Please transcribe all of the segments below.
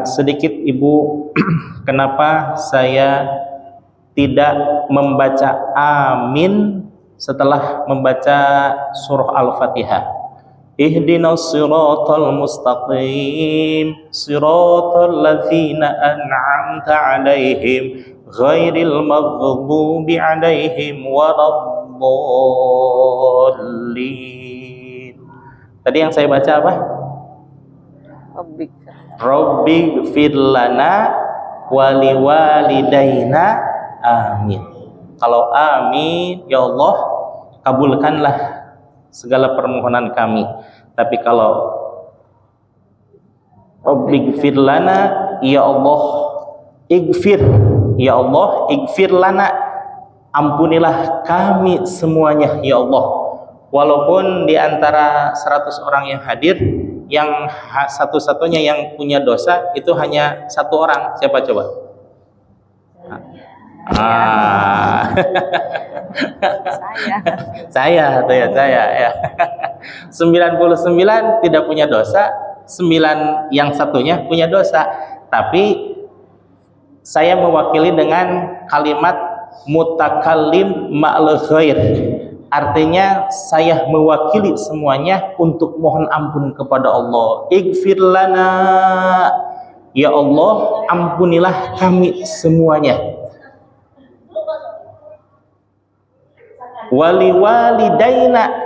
Sedikit Ibu, kenapa saya tidak membaca amin setelah membaca surah Al-Fatihah? Ihdinas siratal mustaqim, siratal ladzina an'amta 'alaihim, ghairil maghdubi 'alaihim waladdallin. Tadi yang saya baca apa? Rabbi gfir lana wali walidaina amin. Kalau amin, ya Allah kabulkanlah segala permohonan kami. Tapi kalau Rabbi gfir lana, ya Allah igfir, ya Allah igfir lana, ampunilah kami semuanya ya Allah. Walaupun di antara 100 orang yang hadir, yang satu-satunya yang punya dosa itu hanya 1 orang. Siapa coba? Saya ya. 99 tidak punya dosa, 9 yang satunya punya dosa. Tapi saya mewakili dengan kalimat mutakallim ma'al khair. Artinya saya mewakili semuanya untuk mohon ampun kepada Allah. Ighfir lana, ya Allah ampunilah kami semuanya. Wali walidaina,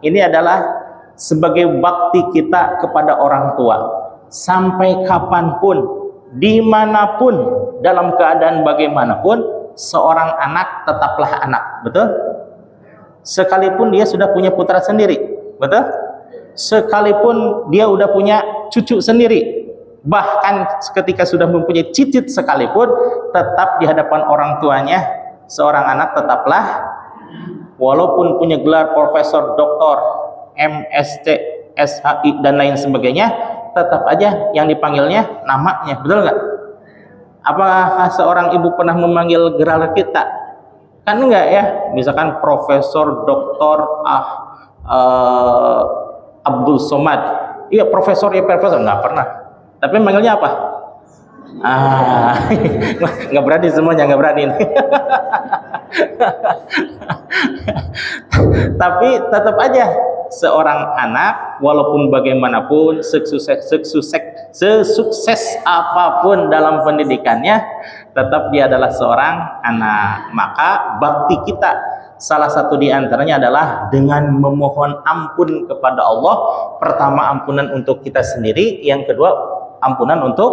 ini adalah sebagai bakti kita kepada orang tua. Sampai kapanpun, dimanapun, dalam keadaan bagaimanapun, seorang anak tetaplah anak, betul? Sekalipun dia sudah punya putra sendiri, betul? Sekalipun dia udah punya cucu sendiri, bahkan ketika sudah mempunyai cicit sekalipun, tetap di hadapan orang tuanya seorang anak tetaplah, walaupun punya gelar profesor, doktor, MSc, SHI dan lain sebagainya, tetap aja yang dipanggilnya namanya, betul nggak? Apakah seorang ibu pernah memanggil gelar kita? Kan enggak ya, misalkan Profesor Doktor Abdul Somad, iya profesor ya profesor, nggak pernah. Tapi manggilnya apa? Nggak berani semuanya, nggak berani. Tapi tetap aja seorang anak, walaupun bagaimanapun sesukses apapun dalam pendidikannya, tetap dia adalah seorang anak. Maka bakti kita salah satu di antaranya adalah dengan memohon ampun kepada Allah. Pertama, ampunan untuk kita sendiri, yang kedua ampunan untuk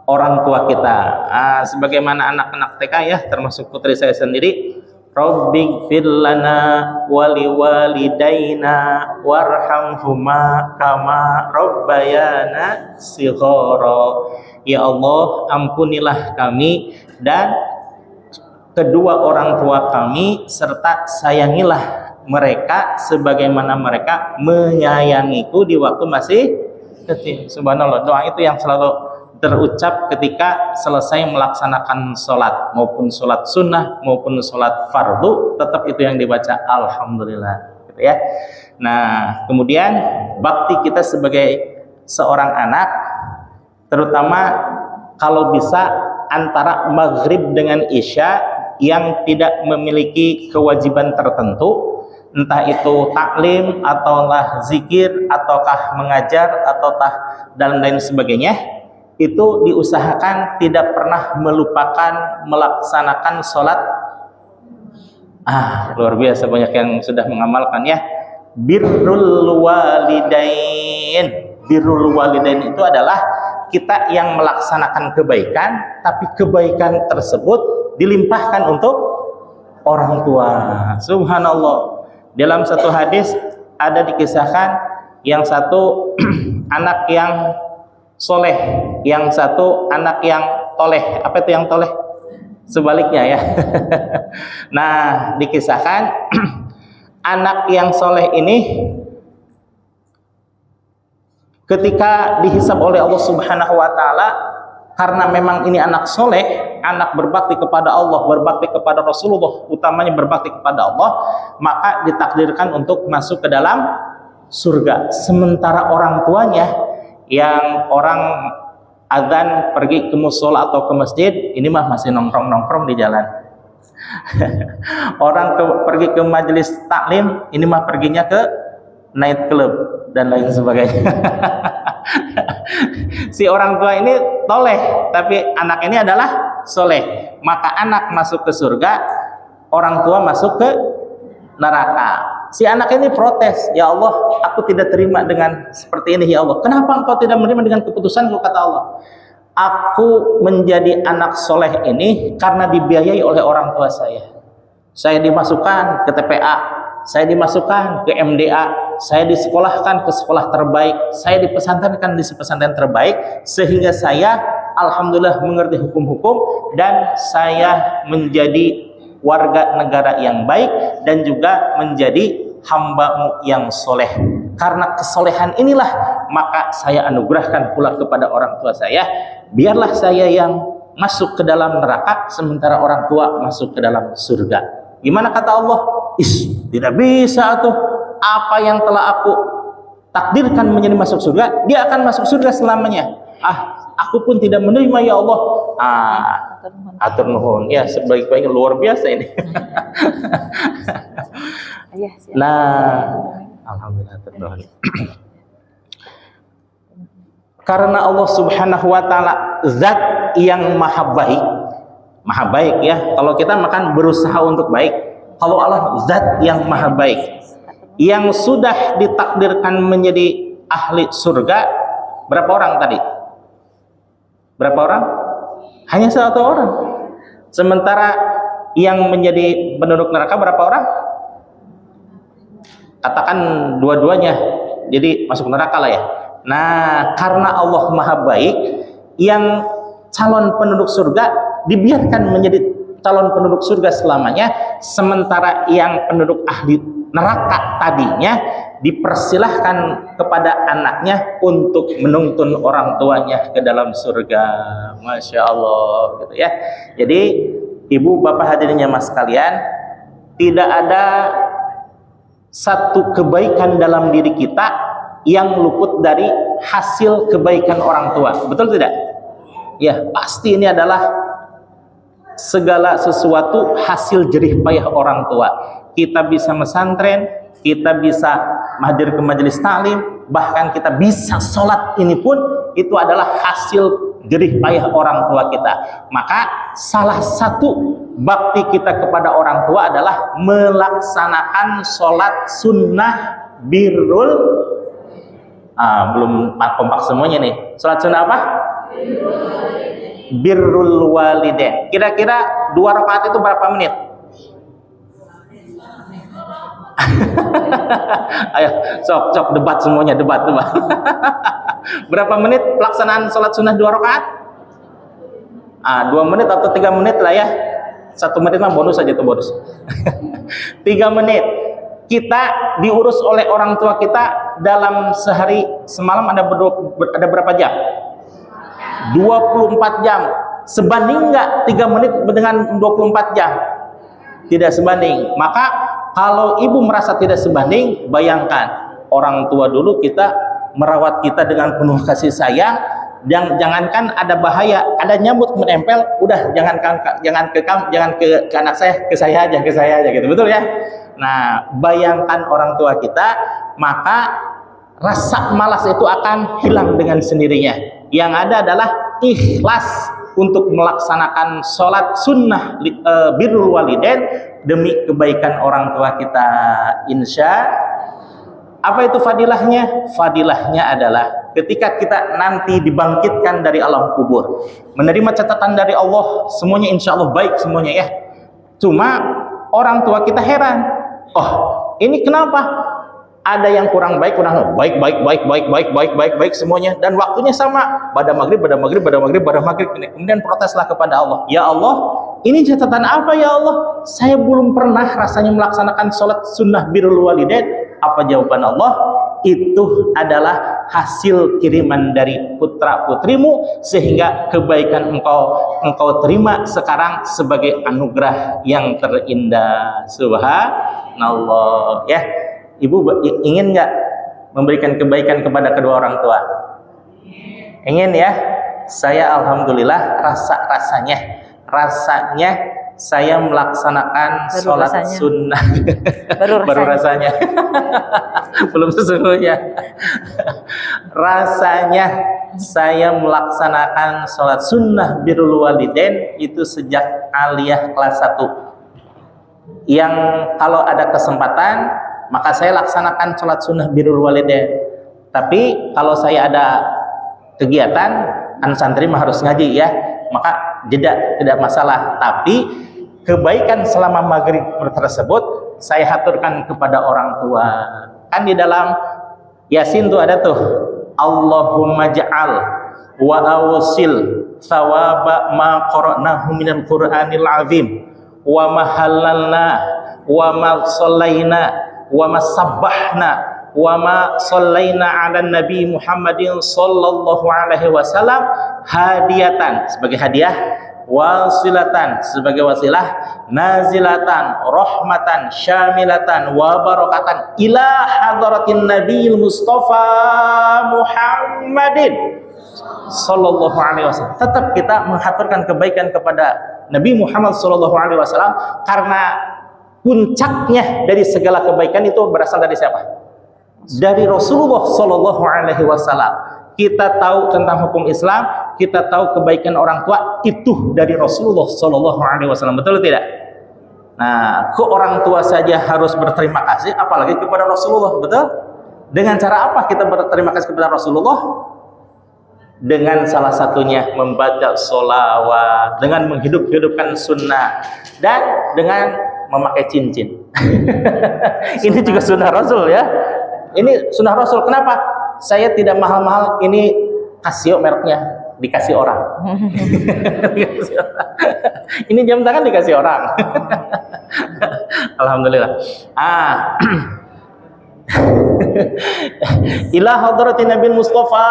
orang tua kita. Sebagaimana anak-anak TK ya, termasuk putri saya sendiri, Rabbighfir lana wali walidaina warhamhuma kama rabbayana shighara. Ya Allah, ampunilah kami dan kedua orang tua kami, serta sayangilah mereka sebagaimana mereka menyayangiku di waktu masih kecil. Subhanallah, doa itu yang selalu terucap ketika selesai melaksanakan sholat, maupun sholat sunnah maupun sholat fardu, tetap itu yang dibaca, alhamdulillah, gitu ya. Nah, kemudian bakti kita sebagai seorang anak, terutama kalau bisa antara maghrib dengan isya yang tidak memiliki kewajiban tertentu, entah itu taklim ataukah zikir ataukah mengajar ataukah dan lain sebagainya, itu diusahakan tidak pernah melupakan melaksanakan sholat. Luar biasa banyak yang sudah mengamalkan ya. Birrul walidain. Birrul walidain itu adalah kita yang melaksanakan kebaikan, tapi kebaikan tersebut dilimpahkan untuk orang tua. Subhanallah. Dalam satu hadis ada dikisahkan, yang satu anak yang soleh, yang satu anak yang toleh. Apa itu yang toleh? Sebaliknya ya. Nah, dikisahkan anak yang soleh ini ketika dihisab oleh Allah Subhanahu wa taala, karena memang ini anak soleh, anak berbakti kepada Allah, berbakti kepada Rasulullah, utamanya berbakti kepada Allah, maka ditakdirkan untuk masuk ke dalam surga. Sementara orang tuanya yang orang azan pergi ke musola atau ke masjid, ini mah masih nongkrong-nongkrong di jalan. Orang pergi ke majelis taklim, ini mah perginya ke night club dan lain sebagainya. Si orang tua ini toleh, tapi anak ini adalah soleh. Maka anak masuk ke surga, orang tua masuk ke neraka. Si anak ini protes, ya Allah, aku tidak terima dengan seperti ini ya Allah. Kenapa engkau tidak menerima dengan keputusanku, kata Allah. Aku menjadi anak soleh ini karena dibiayai oleh orang tua saya. Saya dimasukkan ke TPA, saya dimasukkan ke MDA, saya disekolahkan ke sekolah terbaik, saya dipesantrenkan di pesantren terbaik, sehingga saya alhamdulillah mengerti hukum-hukum dan saya menjadi warga negara yang baik dan juga menjadi hamba-Mu yang soleh. Karena kesolehan inilah maka saya anugerahkan pula kepada orang tua saya, biarlah saya yang masuk ke dalam neraka sementara orang tua masuk ke dalam surga. Gimana kata Allah? Tidak bisa tuh. Apa yang telah aku takdirkan menjadi masuk surga, dia akan masuk surga selamanya. Aku pun tidak menerima ya Allah. Atur nuhun. Ya, sebaik-baiknya, luar biasa ini. Nah, alhamdulillah terdoa. Karena Allah Subhanahu wa taala zat yang maha baik ya. Kalau kita makan berusaha untuk baik, kalau Allah zat yang maha baik, yang sudah ditakdirkan menjadi ahli surga, berapa orang tadi? Berapa orang? Hanya satu orang. Sementara yang menjadi penduduk neraka berapa orang? Katakan dua-duanya, jadi masuk neraka lah ya. Nah, karena Allah maha baik, yang calon penduduk surga dibiarkan menjadi calon penduduk surga selamanya, sementara yang penduduk ahli neraka tadinya dipersilahkan kepada anaknya untuk menuntun orang tuanya ke dalam surga. Masya Allah, gitu ya. Jadi ibu bapak hadirinnya mas kalian, tidak ada satu kebaikan dalam diri kita yang luput dari hasil kebaikan orang tua. Betul tidak? Ya, pasti ini adalah segala sesuatu hasil jerih payah orang tua. Kita bisa mesantren, kita bisa hadir ke majelis taklim, bahkan kita bisa sholat, ini pun itu adalah hasil jerih payah orang tua kita. Maka salah satu bakti kita kepada orang tua adalah melaksanakan sholat sunnah birrul. Belum kompak semuanya nih. Sholat sunnah apa? Birrul walidain. Kira-kira 2 rakaat itu berapa menit? Ayo, sok debat semuanya, debat. Berapa menit pelaksanaan sholat sunnah 2 rakaat? 2 menit atau 3 menit lah ya. 1 menit mah bonus aja tuh, bonus. 3 menit. Kita diurus oleh orang tua kita dalam sehari, semalam ada berapa jam? 24 jam. Sebanding nggak 3 menit dengan 24 jam? Tidak sebanding. Maka kalau ibu merasa tidak sebanding, bayangkan orang tua dulu kita merawat kita dengan penuh kasih sayang. Jangankan ada bahaya, ada nyamuk menempel, udah jangan ke anak saya, ke saya aja gitu, betul ya? Nah, bayangkan orang tua kita, maka rasa malas itu akan hilang dengan sendirinya. Yang ada adalah ikhlas untuk melaksanakan sholat sunnah birrul walidain demi kebaikan orang tua kita. Apa itu fadilahnya? Fadilahnya adalah ketika kita nanti dibangkitkan dari alam kubur, menerima catatan dari Allah, semuanya insya Allah baik semuanya ya. Cuma orang tua kita heran, ini kenapa? Ada yang kurang baik, baik semuanya, dan waktunya sama, pada maghrib. Kemudian proteslah kepada Allah, ya Allah, ini catatan apa ya Allah? Saya belum pernah rasanya melaksanakan sholat sunnah birrul walidain. Apa jawaban Allah? Itu adalah hasil kiriman dari putra putrimu, sehingga kebaikan engkau terima sekarang sebagai anugerah yang terindah. Subhanallah ya. Ibu ingin nggak memberikan kebaikan kepada kedua orang tua? Ingin ya? Saya alhamdulillah rasanya saya melaksanakan sholat sunnah. Baru rasanya. Belum sesungguhnya. Rasanya saya melaksanakan sholat sunnah birrul walidain itu sejak aliyah kelas 1. Yang kalau ada kesempatan maka saya laksanakan sholat sunnah birrul walidain. Tapi kalau saya ada kegiatan, anak santri mah harus ngaji ya, maka jeda tidak masalah. Tapi kebaikan selama maghrib tersebut saya haturkan kepada orang tua. Kan di dalam Yasin tuh ada tuh, Allahumma ja'al wa awsil thawaba ma qara'nahu minal Qur'anil azim wa ma halalna wa ma shallaina wa ma sabbahna wa ma shallaina ala nabi Muhammadin sallallahu alaihi wasallam hadiyatan sebagai hadiah, wasilatan sebagai wasilah, nazilatan rahmatan syamilatan wa barakatan ila hadratin nabiyil mustafa Muhammadin sallallahu alaihi wasallam. Tetap kita menghaturkan kebaikan kepada Nabi Muhammad sallallahu alaihi wasallam karena puncaknya dari segala kebaikan itu berasal dari siapa? Dari Rasulullah sallallahu alaihi wasallam. Kita tahu tentang hukum Islam, kita tahu kebaikan orang tua itu dari Rasulullah sallallahu alaihi wasallam. Betul tidak? Nah, ke orang tua saja harus berterima kasih, apalagi kepada Rasulullah. Betul? Dengan cara apa kita berterima kasih kepada Rasulullah? Dengan salah satunya membaca sholawat, dengan menghidupkan sunnah, dan dengan memakai cincin. Ini juga sunnah Rasul ya. Ini sunnah Rasul. Kenapa? Saya tidak mahal-mahal. Ini Casio mereknya, dikasih orang. Ini jam tangan dikasih orang. Alhamdulillah. Ila hadratin Nabi Mustafa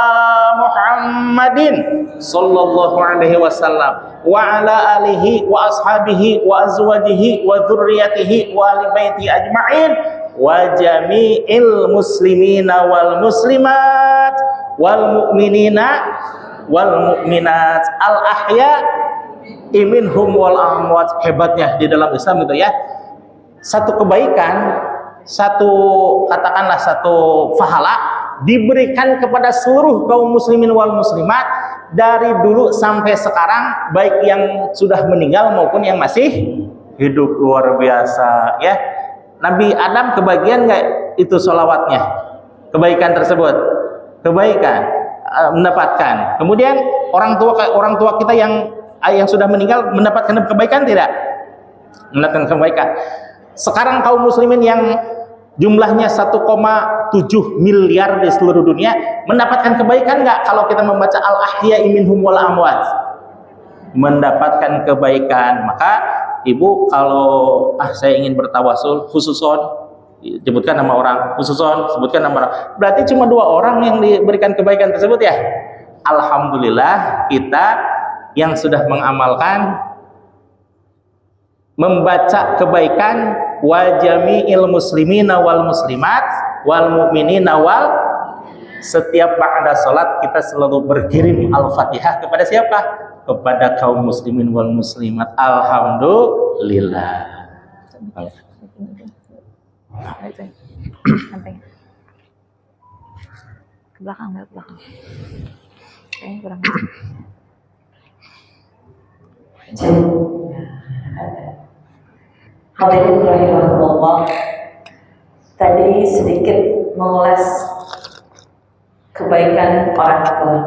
Muhammadin sallallahu alaihi wasallam wa ala alihi wa ashabihi wa azwajihi wa dzurriyyatihi wa ali baiti ajma'in wa jami'il muslimina wal muslimat wal mu'minina wal mu'minat al ahya minhum wal amwat. Hebatnya di dalam Islam gitu ya, satu kebaikan, satu katakanlah satu pahala diberikan kepada seluruh kaum muslimin wal muslimat dari dulu sampai sekarang, baik yang sudah meninggal maupun yang masih hidup. Luar biasa ya. Nabi Adam kebagian nggak itu sholawatnya, kebaikan tersebut, kebaikan mendapatkan. Kemudian orang tua kita yang sudah meninggal mendapatkan kebaikan tidak? Mendapatkan kebaikan. Sekarang kaum muslimin yang jumlahnya 1,7 miliar di seluruh dunia mendapatkan kebaikan nggak kalau kita membaca al-ahya'i minhum wal amwat? Mendapatkan kebaikan. Maka ibu kalau saya ingin bertawasul khususon, sebutkan nama orang, khususon sebutkan nama orang, berarti cuma 2 orang yang diberikan kebaikan tersebut ya. Alhamdulillah kita yang sudah mengamalkan membaca kebaikan wa jami'il muslimina wal muslimat wal mu'minina wal, setiap ba'da salat kita selalu berkirim al-Fatihah kepada siapa? Kepada kaum muslimin wal muslimat. Alhamdulillah. Ke belakang. Kayaknya kurang. Hadirin rahimahullah, tadi sedikit mengulas kebaikan orang tua.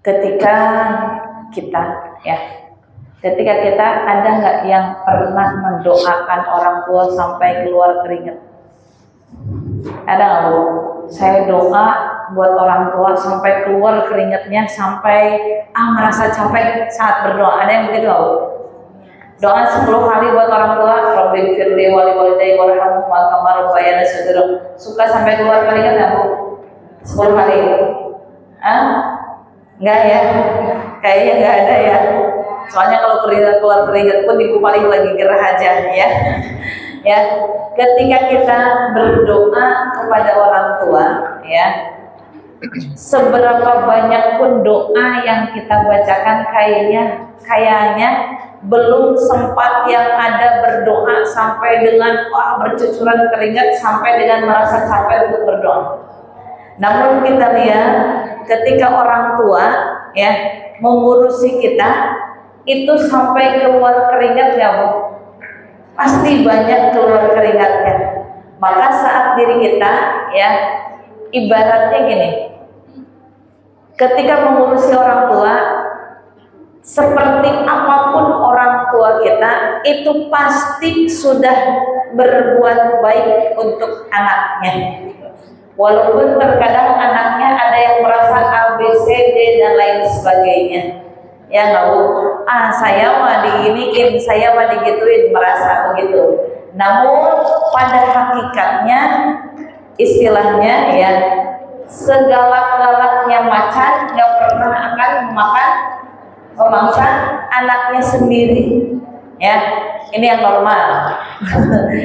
Ketika kita ada nggak yang pernah mendoakan orang tua sampai keluar keringat? Ada nggak Bu? Saya doa buat orang tua sampai keluar keringatnya, sampai merasa capek saat berdoa. Ada yang begitu nggak Bu? Doa 10 kali buat orang tua, Rabbi firli wali walidayya warhamhuma kama rabbayani shaghira. Suka sampai keluar keringat nggak Bu? 10 kali? Enggak ya? Kayaknya nggak ada ya. Soalnya kalau keluar keringat pun ibu paling lagi gerah aja ya. Ya, ketika kita berdoa kepada orang tua ya, seberapa banyak pun doa yang kita bacakan kayaknya belum sempat yang ada berdoa sampai dengan bercucuran keringat, sampai dengan merasa capek untuk berdoa. Namun kita lihat ketika orang tua ya mengurusi kita itu sampai keluar keringat ya Bu, pasti banyak keluar keringatnya. Maka saat diri kita ya ibaratnya gini, ketika mengurusi orang tua, seperti apapun orang tua kita itu pasti sudah berbuat baik untuk anaknya. Walaupun terkadang anaknya ada yang merasa A, B, C, D dan lain sebagainya. Ya nggak Bu? Saya mah diginiin, saya mah digituin, merasa begitu. Namun pada hakikatnya istilahnya ya, segalak-galaknya macan nggak pernah akan memakan memangsa anaknya sendiri. Ya, ini yang normal.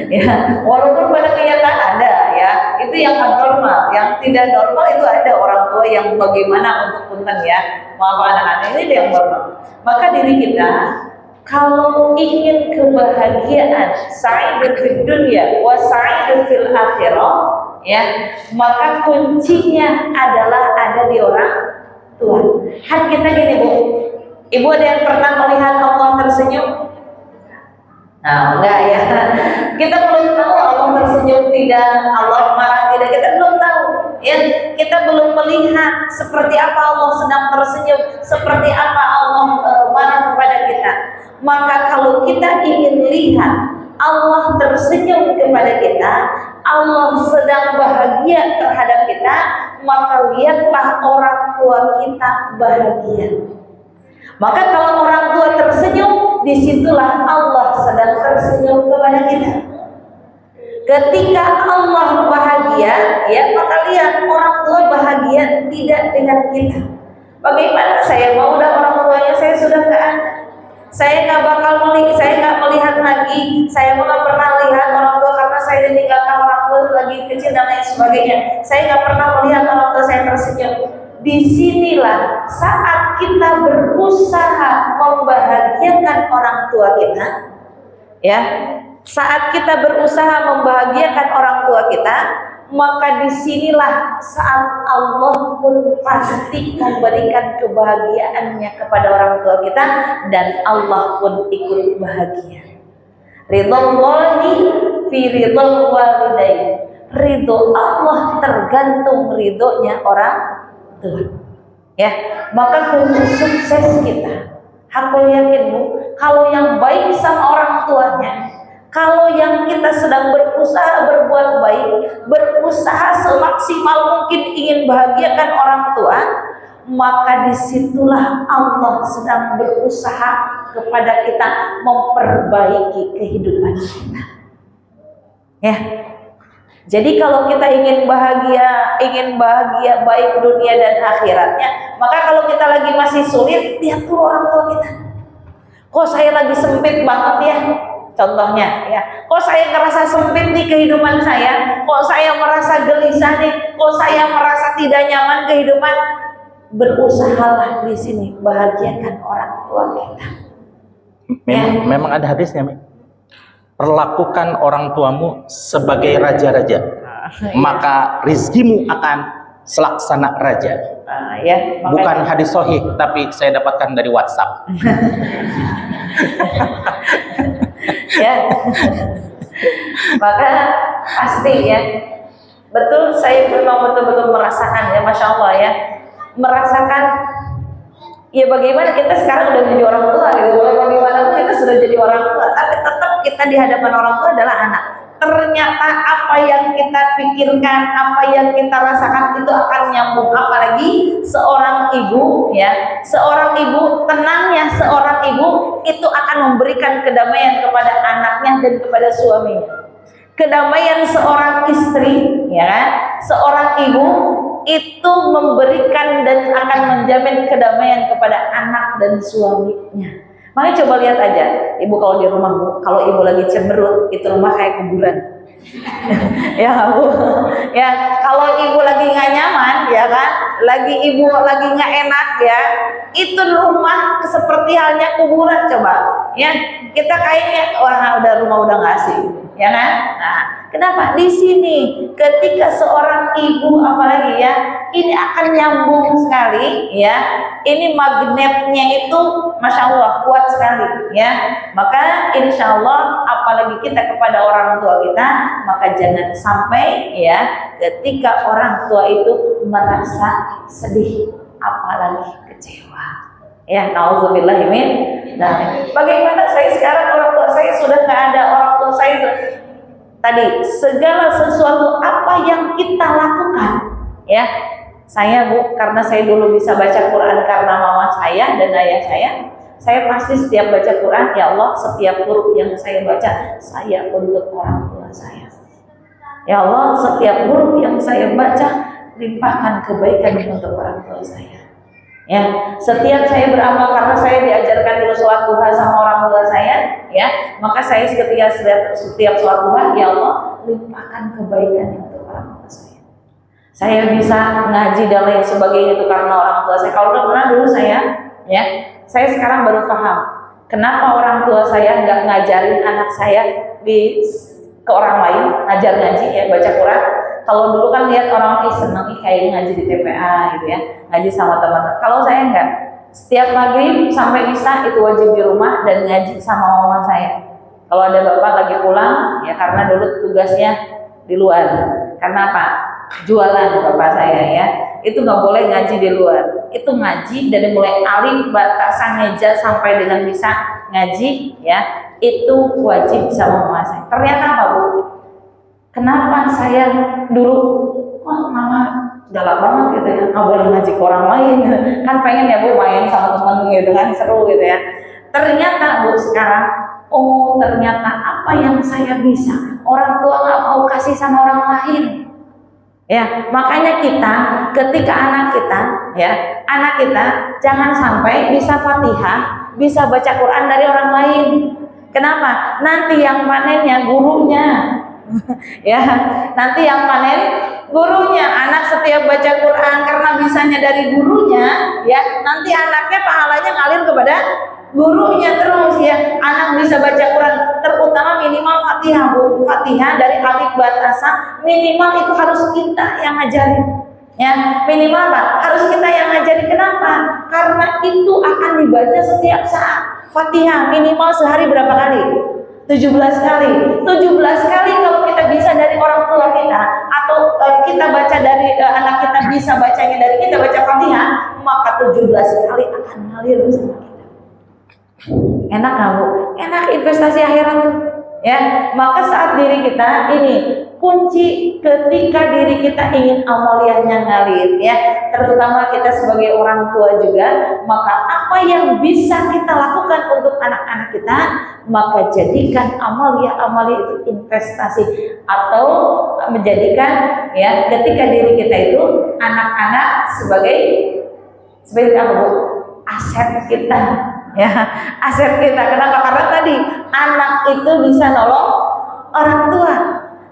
Ya, walaupun pada kenyataan ada ya, itu yang abnormal. Yang tidak normal itu ada orang tua yang bagaimana untuk punten ya, memaafkan anak-anaknya, ini yang normal. Maka diri kita kalau ingin kebahagiaan, sa'idun fid dunya wa sa'idun fil akhirah, ya, maka kuncinya adalah ada di orang tua. Kan kita gini Bu, Ibu ada yang pernah melihat Allah tersenyum? Nah, enggak ya. Kita belum tahu Allah tersenyum tidak, Allah marah tidak, kita belum tahu. Ya, kita belum melihat seperti apa Allah sedang tersenyum, seperti apa Allah marah kepada kita. Maka kalau kita ingin lihat Allah tersenyum kepada kita, Allah sedang bahagia terhadap kita, maka lihatlah orang tua kita bahagia. Maka kalau orang tua tersenyum, disitulah Allah sedang tersenyum kepada kita. Ketika Allah bahagia, ya maka lihat orang tua bahagia tidak dengan kita. Bagaimana saya mau udah orang tuanya saya sudah nggak ada, saya nggak bakal saya nggak melihat lagi, saya nggak pernah lihat orang tua karena saya ditinggalkan orang tua lagi kecil dan lain sebagainya. Saya nggak pernah melihat orang tua saya tersenyum. Disinilah saat kita berusaha membahagiakan orang tua kita, ya, saat kita berusaha membahagiakan orang tua kita, maka disinilah saat Allah pun pasti memberikan kebahagiaannya kepada orang tua kita dan Allah pun ikut bahagia. Ridhallahi fi ridhal walidain. Ridho Allah tergantung ridhonya orang tua. Ya, maka kunci sukses kita, aku yakin Bu, kalau yang baik sama orang tuanya, kalau yang kita sedang berusaha berbuat baik, berusaha semaksimal mungkin ingin bahagiakan orang tua, maka disitulah Allah sedang berusaha kepada kita memperbaiki kehidupan kita. Ya, jadi kalau kita ingin bahagia baik dunia dan akhiratnya, maka kalau kita lagi masih sulit, lihat tuh orang tua kita. Kok saya lagi sempit banget ya? Contohnya ya, kok saya ngerasa sempit nih kehidupan saya, kok saya merasa gelisah nih, kok saya merasa tidak nyaman kehidupan. Berusahalah di sini bahagiakan orang tua kita. Memang ada hadisnya, Mi. Perlakukan orang tuamu sebagai raja-raja, maka rizkimu akan selaksana raja. Ya, bukan hadis sahih, tapi saya dapatkan dari WhatsApp. Ya, maka pasti ya, betul, saya memang betul-betul merasakan ya, Masya Allah ya, merasakan ya bagaimana kita sekarang udah jadi orang tua gitu, bagaimanapun kita sudah jadi orang tua, tapi tetap kita di hadapan orang tua adalah anak. Ternyata apa yang kita pikirkan, apa yang kita rasakan itu akan nyambung. Apalagi seorang ibu ya, seorang ibu, tenangnya seorang ibu itu akan memberikan kedamaian kepada anaknya dan kepada suaminya. Kedamaian seorang istri ya kan, seorang ibu itu memberikan dan akan menjamin kedamaian kepada anak dan suaminya. Makanya coba lihat aja, ibu kalau di rumah, Bu, kalau ibu lagi cemberut, itu rumah kayak kuburan. Ya Bu, ya kalau ibu lagi nggak nyaman ya kan, ibu lagi nggak enak ya, itu rumah seperti halnya kuburan coba ya, kita kayaknya wah rumah udah nggak asik ya kan. Nah kenapa di sini ketika seorang ibu apalagi ya, ini akan nyambung sekali ya, ini magnetnya itu masya Allah kuat sekali ya, maka insya Allah apalagi kita kepada orang tua kita, maka jangan sampai ya ketika orang tua itu merasa sedih apalagi kecewa ya, nauzubillah min. Nah bagaimana saya sekarang orang tua saya sudah nggak ada, orang tua saya tadi segala sesuatu apa yang kita lakukan ya, saya Bu, karena saya dulu bisa baca Quran karena mama saya dan ayah saya pasti setiap baca Quran, ya Allah setiap huruf yang saya baca saya untuk orang tua saya. Ya Allah setiap huruf yang saya baca limpahkan kebaikan untuk orang tua saya. Ya, setiap saya beramal karena saya diajarkan dulu sholat duha sama orang tua saya, ya, maka saya setiap sholat duha, ya Allah limpahkan kebaikan untuk orang tua saya. Saya bisa ngaji dan lain sebagainya itu karena orang tua saya. Kalau pernah dulu saya, ya, saya sekarang baru paham kenapa orang tua saya nggak ngajarin anak saya ke orang lain, ngajar ngaji ya, baca Quran. Kalau dulu kan lihat orang seneng kayak ngaji di TPA gitu ya, ngaji sama teman. Kalau saya enggak, setiap maghrib sampai isya itu wajib di rumah dan ngaji sama mama saya. Kalau ada bapak lagi pulang, ya karena dulu tugasnya di luar. Karena apa? Jualan bapak saya ya. Itu nggak boleh ngaji di luar. Itu ngaji dari mulai alif batasan meja sampai dengan bisa ngaji ya. Itu wajib sama mama saya. Ternyata apa Bu? Kenapa saya dulu, wah mama galak banget gitu ya, nggak boleh ngaji ke orang lain, kan pengen ya Bu main sama temen gitu kan, seru gitu ya. Ternyata Bu sekarang, oh ternyata apa yang saya bisa, orang tua nggak mau kasih sama orang lain. Ya, makanya kita ketika anak kita jangan sampai bisa Fatihah, bisa baca Quran dari orang lain. Kenapa? Nanti yang panennya gurunya. Ya, nanti yang panen gurunya. Anak setiap baca Quran karena bisanya dari gurunya, ya nanti anaknya pahalanya ngalir kepada gurunya terus ya. Anak bisa baca Quran, terutama minimal Fatihah Bu. Fatihah dari alif batasan minimal itu harus kita yang ngajarin. Ya, minimal Pak, harus kita yang ngajarin. Kenapa? Karena itu akan dibaca setiap saat. Fatihah minimal sehari berapa kali? 17 kali. 17 kali kalau kita bisa dari orang tua kita, atau kita baca dari anak kita bisa bacanya dari kita baca Fatihah, maka 17 kali akan ngalir bersama kita. Enak nggak Bu? Enak, investasi akhirat ya. Maka saat diri kita ini kunci ketika diri kita ingin amaliyahnya ngalir ya, terutama kita sebagai orang tua juga, maka apa yang bisa kita lakukan untuk anak-anak kita, maka jadikan amaliyah itu investasi, atau menjadikan ya ketika diri kita itu anak-anak sebagai apa Bu? Aset kita ya, aset kita. Kenapa? Karena tadi anak itu bisa nolong orang tua.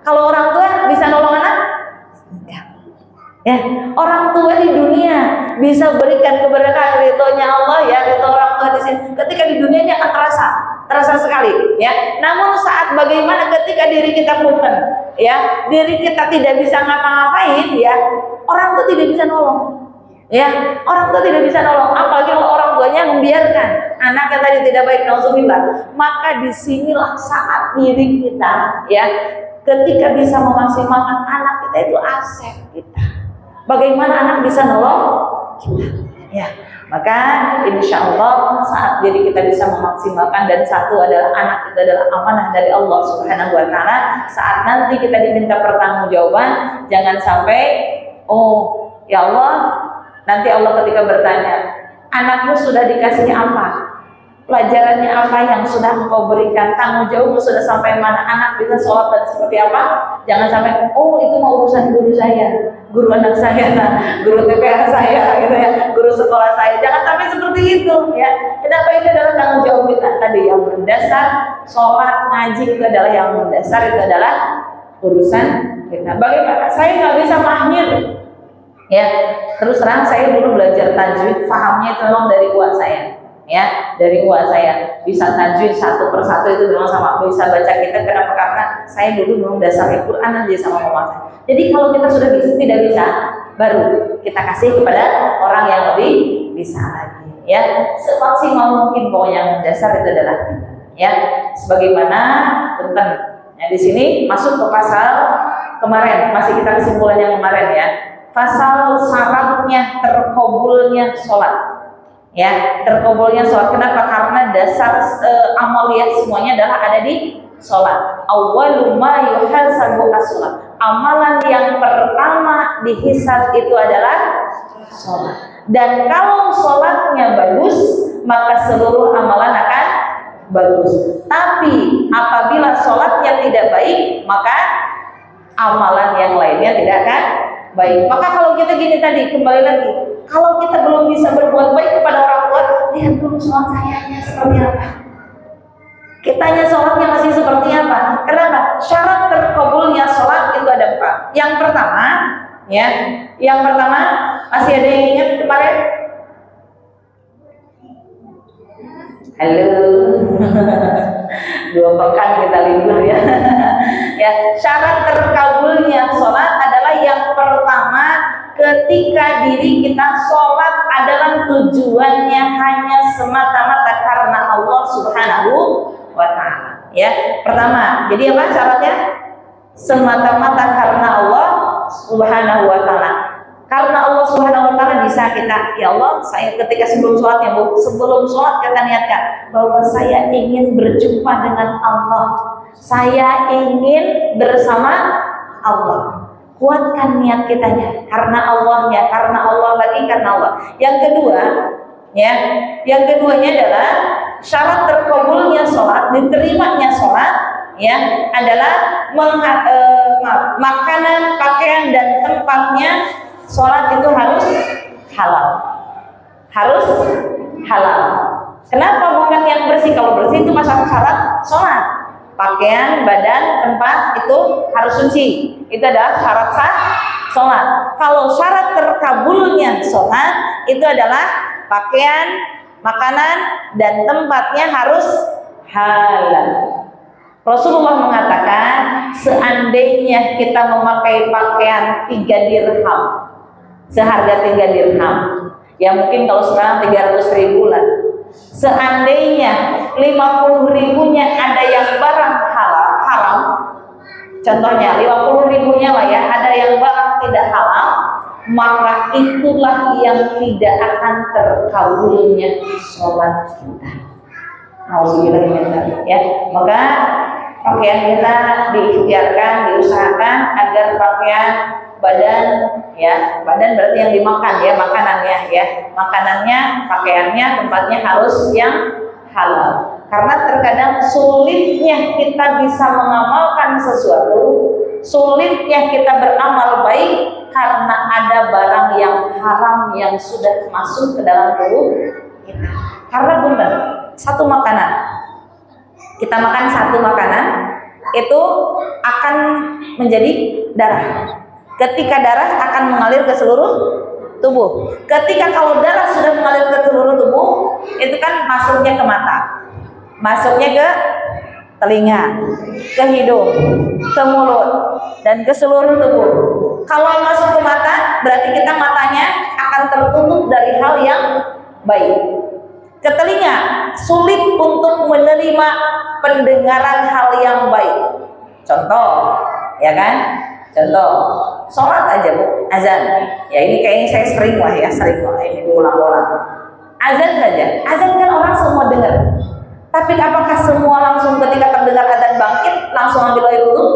Kalau orang tua bisa nolong anak? Enggak. Ya, orang tua di dunia bisa berikan keberkahan ridhonya Allah ya, ridho orang tua di sini. Ketika di dunia ini akan terasa sekali ya. Namun saat bagaimana ketika diri kita punten ya, diri kita tidak bisa ngapa-ngapain ya, orang tua tidak bisa nolong. Ya, orang tua tidak bisa nolong, apalagi kalau orang tuanya membiarkan anaknya tadi tidak baik, nauzubillah. Maka disinilah saat diri kita ya, ketika bisa memaksimalkan anak kita itu aset kita. Bagaimana anak bisa nolong kita? Ya, maka insya Allah saat diri kita bisa memaksimalkan, dan satu adalah anak itu adalah amanah dari Allah Subhanahu Wa Taala. Saat nanti kita diminta pertanggungjawaban, jangan sampai oh ya Allah, nanti Allah ketika bertanya, anakmu sudah dikasih apa? Pelajarannya apa yang sudah engkau berikan? Tanggung jawabmu sudah sampai mana? Anak bisa sholat dan seperti apa? Jangan sampai, oh itu mau urusan guru saya, guru anak saya, guru TPA saya, gitu ya, guru sekolah saya. Jangan sampai seperti itu, ya. Kenapa? Itu adalah tanggung jawab kita tadi yang mendasar. Sholat, ngaji itu adalah yang mendasar, itu adalah urusan kita. Bagaimana? Saya nggak bisa mahir. Ya, terus terang saya dulu belajar tajwid, pahamnya itu memang dari uang saya. Ya, dari uang saya bisa tajwid satu persatu itu memang sama bisa baca kita. Kenapa? Karena saya dulu memang dasar Al-Quran aja sama mama saya. Jadi kalau kita sudah bisa, tidak bisa, baru kita kasih kepada orang yang lebih bisa lagi. Ya, semaksimal mungkin pokoknya dasar itu adalah kita. Ya, sebagaimana tentang ya, di sini masuk ke pasal kemarin, masih kita kesimpulan yang kemarin ya. Pasal syaratnya terkabulnya sholat, ya terkabulnya sholat. Kenapa? Karena dasar amaliyat semuanya adalah ada di sholat. Awwalu ma yuhasabu as-sholat. Amalan yang pertama dihisab itu adalah sholat. Dan kalau sholatnya bagus, maka seluruh amalan akan bagus. Tapi apabila sholatnya tidak baik, maka amalan yang lainnya tidak akan baik. Maka kalau kita gini tadi, kembali lagi, kalau kita belum bisa berbuat baik kepada orang tua, lihat dulu sholat sayanya seperti apa. Kitanya sholatnya masih seperti apa? Kenapa? Syarat terkabulnya sholat itu ada 4. Yang pertama, ya, yang pertama masih ada yang ingat kemarin? Halo, 2 pekan kita libur ya. Ya, syarat terkabulnya sholat adalah yang pertama, ketika diri kita sholat adalah tujuannya hanya semata-mata karena Allah Subhanahu wa Ta'ala. Ya, pertama. Jadi apa syaratnya? Semata-mata karena Allah Subhanahu wa Ta'ala. Karena Allah Subhanahu wa Ta'ala bisa kita, ya Allah, saya ketika sebelum sholat ya Bu, sebelum sholat kita niatkan bahwa saya ingin berjumpa dengan Allah, saya ingin bersama Allah. Kuatkan niat kitanya karena Allahnya, karena Allah lagi, karena Allah. Yang kedua, ya, yang keduanya adalah syarat terkabulnya sholat, diterimanya sholat, ya, adalah makanan, pakaian dan tempatnya sholat itu harus halal. Harus halal. Kenapa bukan yang bersih? Kalau bersih itu masalah syarat sholat. Pakaian, badan, tempat itu harus suci. Itu adalah syarat sah sholat. Kalau syarat terkabulnya sholat itu adalah pakaian, makanan, dan tempatnya harus halal. Rasulullah mengatakan, seandainya kita memakai pakaian 3 dirham, seharga 3 dirham, ya mungkin kalau sekarang 300.000 lah. Seandainya 50.000-nya ada yang barang haram, contohnya 50.000-nya lah ya, ada yang barang tidak halal, maka itulah yang tidak akan terkabulnya sholat kita. Alhamdulillah, ya. Maka pakaian kita diikhtiarkan, diusahakan agar pakaian badan, ya, badan berarti yang dimakan ya, makanannya ya, makanannya, pakaiannya, tempatnya harus yang halal. Karena terkadang sulitnya kita bisa mengamalkan sesuatu, sulitnya kita beramal baik karena ada barang yang haram yang sudah masuk ke dalam tubuh kita. Karena benar, satu makanan, kita makan satu makanan itu akan menjadi darah. Ketika darah akan mengalir ke seluruh tubuh. Ketika kalau darah sudah mengalir ke seluruh tubuh, itu kan masuknya ke mata, masuknya ke telinga, ke hidung, ke mulut, dan ke seluruh tubuh. Kalau masuk ke mata, berarti kita matanya akan tertutup dari hal yang baik. Ke telinga, sulit untuk menerima pendengaran hal yang baik. Contoh, ya kan? Contoh, sholat aja Bu, azan. Ya ini kayaknya saya sering lah ya, ini diulang-ulang. Azan saja, azan kan orang semua dengar. Tapi apakah semua langsung ketika terdengar azan bangkit langsung ambil air wudu?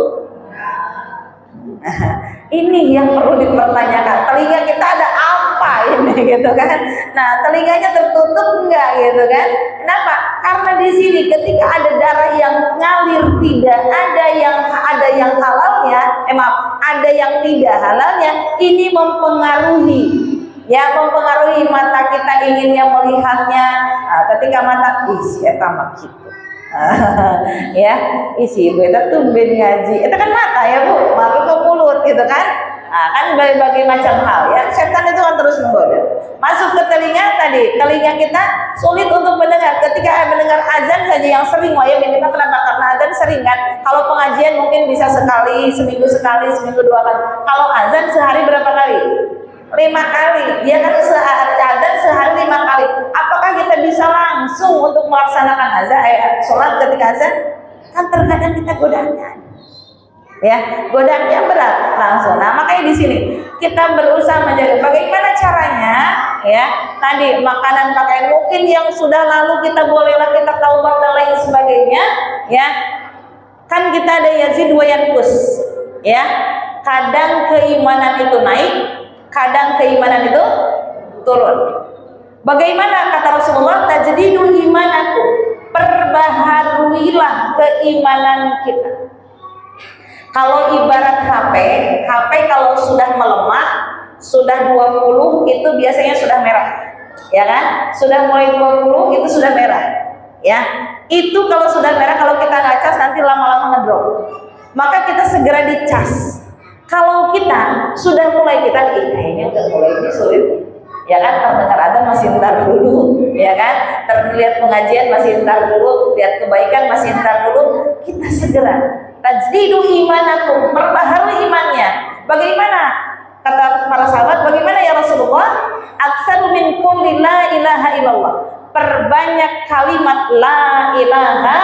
Ini yang perlu dipertanyakan. Telinga kita ada apa ini gitu kan? Nah, telinganya tertutup enggak gitu kan? Kenapa? Karena di sini ketika ada darah yang ngalir tidak ada yang halalnya, ada yang tidak halalnya, ini mempengaruhi. Ya, mempengaruhi mata kita inginnya melihatnya. Nah, ketika mata, eta mah gitu. Ya, isi ibu itu tumben ngaji. Itu kan mata ya Bu, baru ke mulut gitu kan. Nah, kan berbagai macam hal ya. Setan itu kan terus menggoda. Masuk ke telinga tadi, telinga kita sulit untuk mendengar. Ketika mendengar azan saja yang sering, ya minimal kenapa? Karena azan sering kan. Kalau pengajian mungkin bisa sekali, seminggu sekali, seminggu 2 kali. Kalau azan sehari berapa kali? 5 kali. Ya kan azan sehari 5 kali. Apakah kita bisa langsung untuk melaksanakan azan, sholat ketika azan? Kan terkadang kita godaannya. Ya, godaannya berat langsung. Nah, makanya di sini kita berusaha menjaga bagaimana caranya ya. Tadi makanan pakaian mungkin yang sudah lalu kita bolehlah kita taubat dan lain sebagainya ya. Kan kita ada yazid wa yanqus ya. Kadang keimanan itu naik, kadang keimanan itu turun. Bagaimana kata Rasulullah, tajdidu imanakum, perbaharuilah keimanan kita. Kalau ibarat HP kalau sudah melemah, sudah 20 itu biasanya sudah merah. Ya kan? Sudah mulai 20 itu sudah merah. Ya. Itu kalau sudah merah, kalau kita nggak cas nanti lama-lama ngedrop. Maka kita segera dicas. Kalau kita sudah mulai kayaknya udah mulai ini sulit. Ya kan, terdengar ada masih entar dulu, ya kan, terlihat pengajian masih entar dulu, lihat kebaikan masih entar dulu. Kita segera tajdidu imanakum, perbaharui imannya. Bagaimana kata para sahabat? Bagaimana ya Rasulullah? Aksaru min qouli la ilaha illallah, perbanyak kalimat la ilaha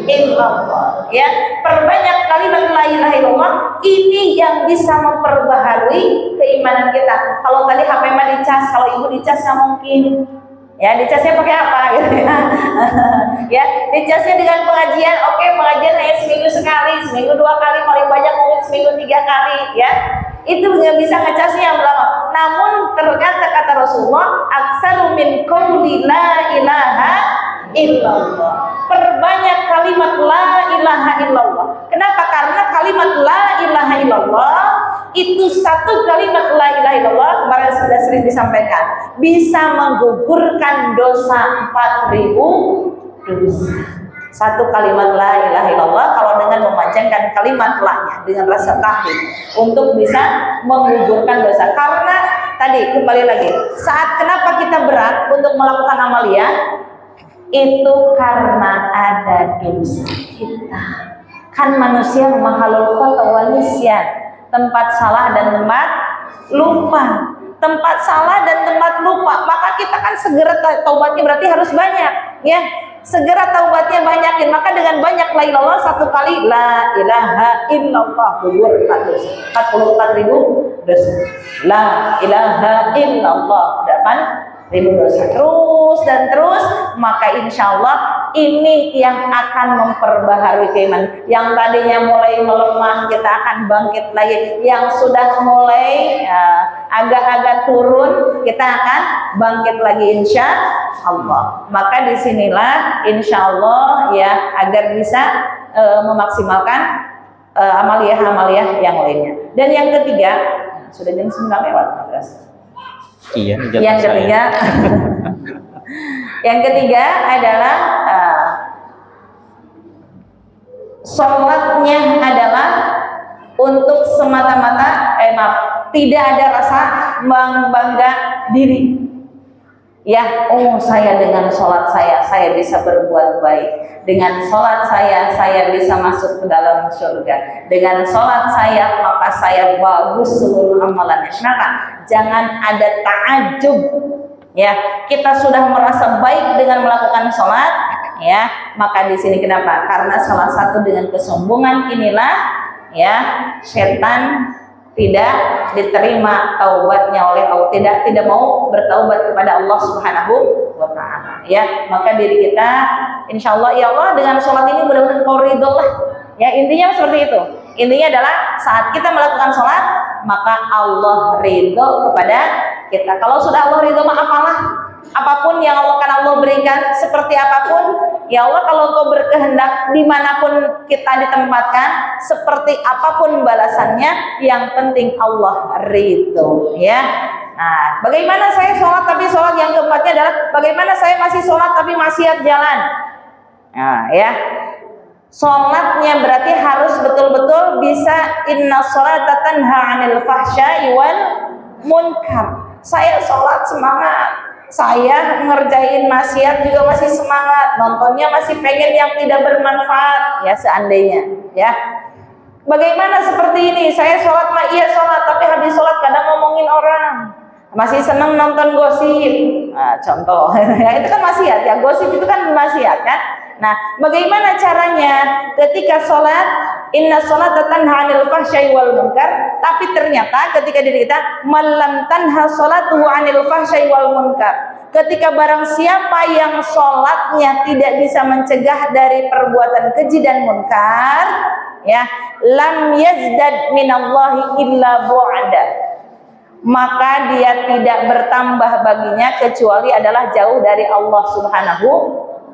illallah ya, perbanyak kalimat la ilaha illallah. Ini yang bisa memperbaharui keimanan kita. Kalau tadi HP mah dicas, kalau ibu dicas nggak mungkin ya. Dicasnya pakai apa gitu ya. Ya, dicasnya dengan pengajian. Oke, pengajian hanya seminggu sekali, seminggu 2 kali, paling banyak mungkin seminggu 3 kali ya. Itu nggak bisa ngecasnya yang lama. Namun ternyata kata Rasulullah, aksaru min qouli la ilaha illallah, perbanyak kalimat la ilaha illallah. Kenapa? Karena kalimat la ilaha illallah itu satu kalimat la ilaha illallah, kemarin sudah sering disampaikan, bisa menggugurkan dosa 4.000 dosa. Satu kalimat la ilaha illallah kalau dengan memanjangkan kalimat la-nya dengan rasa tahmid untuk bisa menggugurkan dosa. Karena tadi kembali lagi, saat kenapa kita berat untuk melakukan amalia itu karena ada dosa kita. Kan manusia makhluk khata wa nisyan, tempat salah dan tempat lupa. Tempat salah dan tempat lupa, maka kita kan segera taubatnya berarti harus banyak ya. Segera taubatnya banyakin, maka dengan banyak la ilallah, satu kali la ilaha illallah gugur 44.000 dosa. La ilaha illallah 8.000 dosa. Terus dan terus, maka insya Allah ini yang akan memperbaharui keimanan. Yang tadinya mulai melemah, kita akan bangkit lagi. Yang sudah mulai agak-agak turun, kita akan bangkit lagi insya Allah. Maka disinilah insya Allah ya, agar bisa memaksimalkan amaliyah-amaliyah yang lainnya. Dan yang ketiga, sudah jam 9:15. Iya, yang ketiga yang ketiga adalah sholatnya adalah untuk semata-mata tidak ada rasa membangga diri ya. Oh, saya dengan sholat saya bisa berbuat baik. Dengan sholat saya bisa masuk ke dalam surga. Dengan sholat saya maka saya bagus seluruh amalannya. Kenapa? Jangan ada ta'ajub ya. Kita sudah merasa baik dengan melakukan sholat ya. Maka di sini kenapa? Karena salah satu dengan kesombongan inilah ya, setan tidak diterima taubatnya oleh Allah, tidak mau bertaubat kepada Allah Subhanahu wa ta'ala ya. Maka diri kita insya Allah, ya Allah dengan sholat ini mudah-mudahan kau ridho lah ya. Intinya seperti itu. Intinya adalah saat kita melakukan sholat maka Allah ridho kepada kita. Kalau sudah Allah ridho, maka apalah apapun yang Allah berikan, seperti apapun ya Allah, kalau Kau berkehendak dimanapun kita ditempatkan, seperti apapun balasannya, yang penting Allah ridho ya. Nah, bagaimana saya sholat tapi sholat yang keempatnya adalah bagaimana saya masih sholat tapi maksiat jalan Nah, ya. Sholatnya berarti harus betul-betul bisa inna sholata tanha 'anil fahsya'i wal munkar. Saya sholat semangat, saya ngerjain maksiat juga masih semangat, nontonnya masih pengen yang tidak bermanfaat, ya seandainya, ya. Bagaimana seperti ini? Saya sholat mah iya sholat, tapi habis sholat kadang ngomongin orang, masih seneng nonton gosip. Nah, contoh, ya itu kan maksiat ya, gosip itu kan maksiat kan. Nah, bagaimana caranya ketika sholat inna sholata tanha 'anil fahsya'i wal munkar, tapi ternyata ketika diri kita malam tanha sholatuhu 'anil fahsya'i wal munkar, ketika barang siapa yang sholatnya tidak bisa mencegah dari perbuatan keji dan munkar, ya, lam yazdad minallahi illa bu'ada, maka dia tidak bertambah baginya kecuali adalah jauh dari Allah Subhanahu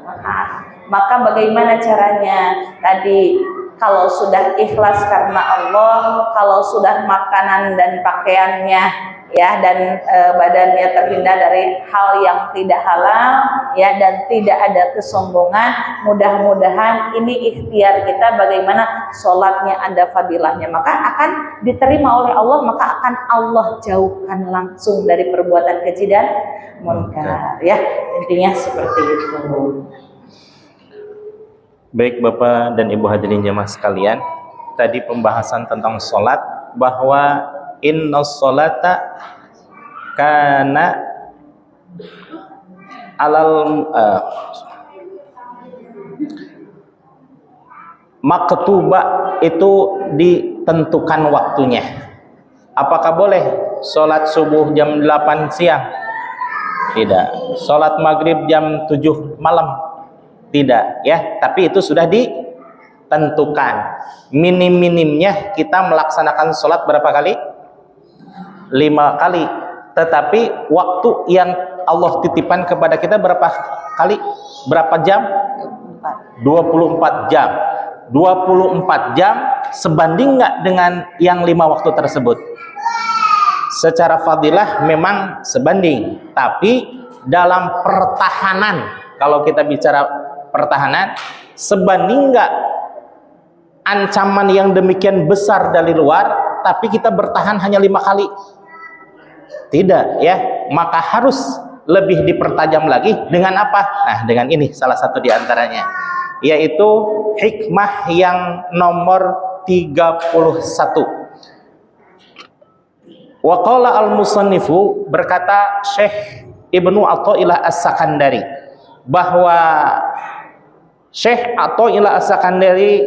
wa ta'ala. Maka bagaimana caranya? Tadi kalau sudah ikhlas karena Allah, kalau sudah makanan dan pakaiannya ya dan badannya terhindar dari hal yang tidak halal ya dan tidak ada kesombongan, mudah-mudahan ini ikhtiar kita bagaimana sholatnya ada fadilahnya, maka akan diterima oleh Allah, maka akan Allah jauhkan langsung dari perbuatan keji dan munkar, ya intinya seperti itu. Baik Bapak dan Ibu hadirin jamaah sekalian, tadi pembahasan tentang sholat, bahwa inna sholata kana alal maktuba, itu ditentukan waktunya. Apakah boleh sholat subuh jam 8 siang? Tidak. Sholat maghrib jam 7 malam? Tidak, ya. Tapi itu sudah ditentukan. Minim-minimnya kita melaksanakan sholat berapa kali? 5 kali. Tetapi waktu yang Allah titipkan kepada kita berapa kali? Berapa jam? 24 jam. 24 jam sebanding nggak dengan yang 5 waktu tersebut? Secara fadilah memang sebanding, tapi dalam pertahanan, kalau kita bicara pertahanan, sebanding nggak ancaman yang demikian besar dari luar, tapi kita bertahan hanya 5 kali? Tidak, ya. Maka harus lebih dipertajam lagi dengan apa? Nah, dengan ini salah satu diantaranya, yaitu hikmah yang nomor 31. Waqala al-musannifu, berkata Syekh Ibnu Athaillah As-Sakandari, bahwa Syekh Athaillah As-Sakandari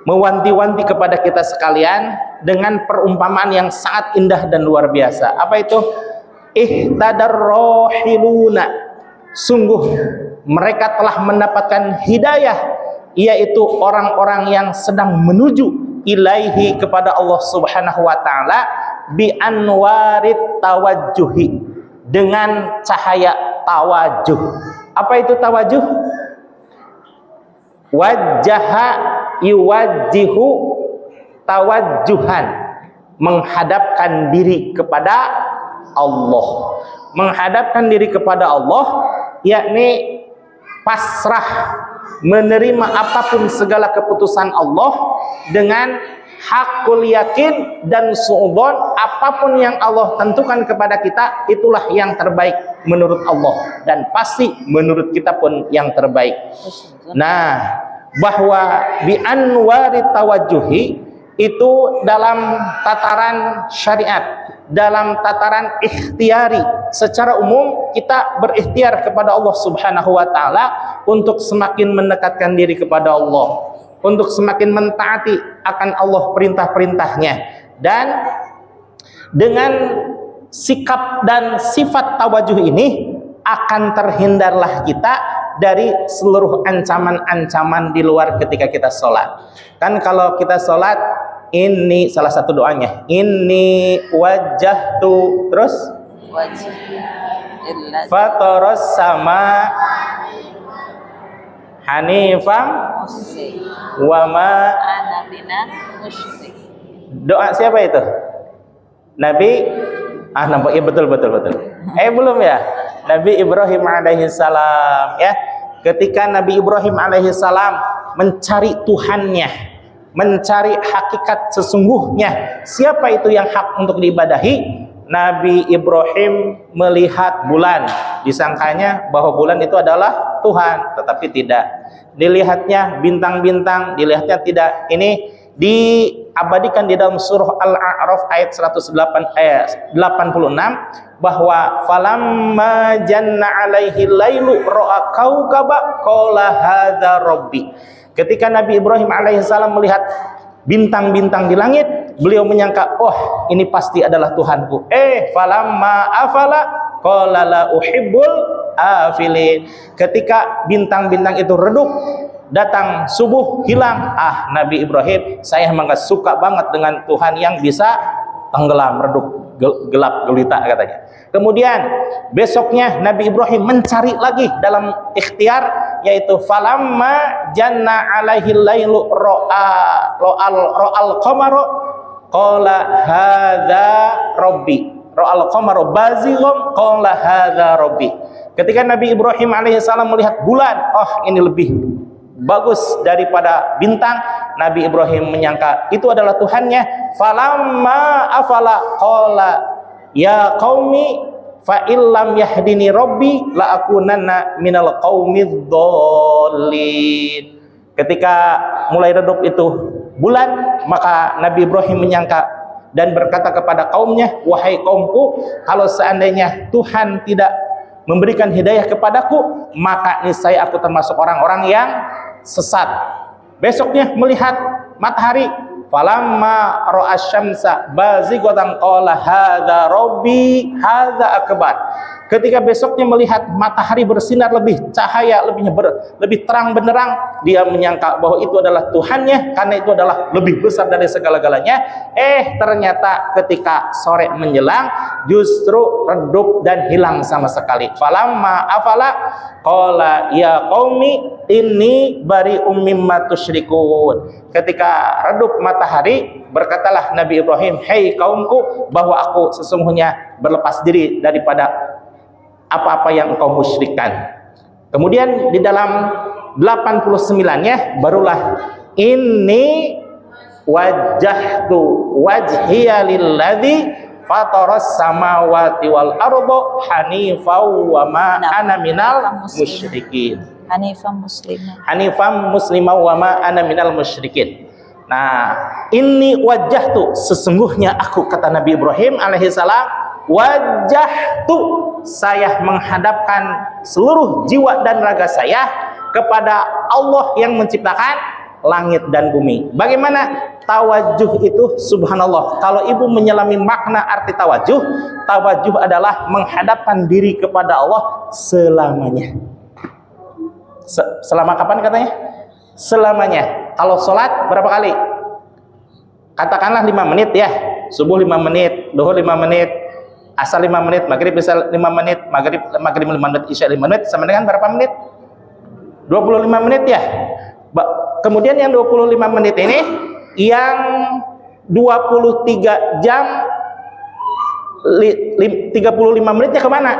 mewanti-wanti kepada kita sekalian dengan perumpamaan yang sangat indah dan luar biasa. Apa itu? Ihtadar rohiluna, sungguh mereka telah mendapatkan hidayah, yaitu orang-orang yang sedang menuju ilaihi, kepada Allah Subhanahu wa ta'ala, bi anwarit tawajjuhi, dengan cahaya tawajuh. Apa itu tawajuh? Wajjaha yuwajjihu tawajjuhan, menghadapkan diri kepada Allah. Menghadapkan diri kepada Allah, yakni pasrah, menerima apapun segala keputusan Allah dengan hakul yakin dan su'udzon, apapun yang Allah tentukan kepada kita itulah yang terbaik menurut Allah, dan pasti menurut kita pun yang terbaik. Nah, bahwa bi anwari tawajjuhi itu dalam tataran syariat, dalam tataran ikhtiari, secara umum kita berikhtiar kepada Allah Subhanahu wa ta'ala untuk semakin mendekatkan diri kepada Allah, untuk semakin mentaati akan Allah perintah-perintahnya, dan dengan sikap dan sifat tawajuh ini akan terhindarlah kita dari seluruh ancaman-ancaman di luar ketika kita sholat. Kan kalau kita sholat, ini salah satu doanya, ini wajjahtu, terus fatoros sama hanifam wama. Doa siapa itu? Nabi, nampak ya, betul. Belum ya? Nabi Ibrahim alaihi salam, ya. ketika Nabi Ibrahim alaihissalam mencari Tuhannya, mencari hakikat sesungguhnya, siapa itu yang hak untuk diibadahi. Nabi Ibrahim melihat bulan, disangkanya bahwa bulan itu adalah Tuhan, tetapi tidak. Dilihatnya bintang-bintang, dilihatnya tidak. Ini diabadikan di dalam surah Al-A'raf ayat 86 bahwa falamma janna alaihi lailu ra'a kaukaba qala hadza rabbi. Ketika Nabi Ibrahim alaihissalam melihat bintang-bintang di langit, beliau menyangka, oh ini pasti adalah Tuhanku. Falamma afala qala la uhibbul afilin. Ketika bintang-bintang itu redup, datang subuh, hilang, Nabi Ibrahim, saya memang suka banget dengan Tuhan yang bisa tenggelam, redup, gelap gulita katanya. Kemudian besoknya Nabi Ibrahim mencari lagi dalam ikhtiar, yaitu falamma janna alaihi lailu ra'al qamara qala hadza rabbi, ra'al qamara bazighum qala hadza rabbi. Ketika Nabi Ibrahim alaihissalam melihat bulan, oh ini lebih bagus daripada bintang, Nabi Ibrahim menyangka itu adalah Tuhannya. Falamma afala qala ya qaumi fa illam yahdini rabbi la akunanna minal qaumidz dhalin. Ketika mulai redup itu bulan, maka Nabi Ibrahim menyangka dan berkata kepada kaumnya, wahai kaumku, kalau seandainya Tuhan tidak memberikan hidayah kepadaku, maka niscaya aku termasuk orang-orang yang sesat. Besoknya melihat matahari, falamma ra'a syamsa bazighatan qala hadza rabbi hadza akbar. Ketika besoknya melihat matahari bersinar lebih cahaya, lebih terang benderang, dia menyangka bahwa itu adalah Tuhannya karena itu adalah lebih besar dari segala-galanya. Ternyata ketika sore menjelang justru redup dan hilang sama sekali. Falamma afala qala ya qaumi inni bari'um mimma tusyrikun. Ketika redup matahari, berkatalah Nabi Ibrahim, hei kaumku, bahwa aku sesungguhnya berlepas diri daripada apa-apa yang engkau musyrikkan. Kemudian di dalam 89-nya barulah inni wajjahtu wajhiya lilladzi fataras samawati wal arda hanifan wa ma ana minal musyrikin. Hanifan muslimah wa ma ana minal musyrikin. Nah, inni wajjahtu, sesungguhnya aku, kata Nabi Ibrahim alaihissalam, wajjahtu, saya menghadapkan seluruh jiwa dan raga saya kepada Allah yang menciptakan langit dan bumi. Bagaimana tawajuh itu? Subhanallah, kalau ibu menyelami makna arti tawajuh, tawajuh adalah menghadapkan diri kepada Allah selamanya. Selama kapan katanya? Selamanya. Kalau sholat berapa kali? Katakanlah 5 menit ya. Subuh 5 menit, duhur 5 menit, asar 5 menit, maghrib bisa 5 menit, maghrib 5 menit, isya 5 menit, sama dengan berapa menit? 25 menit ya. Kemudian yang 25 menit ini, yang 23 jam 35 menitnya kemana?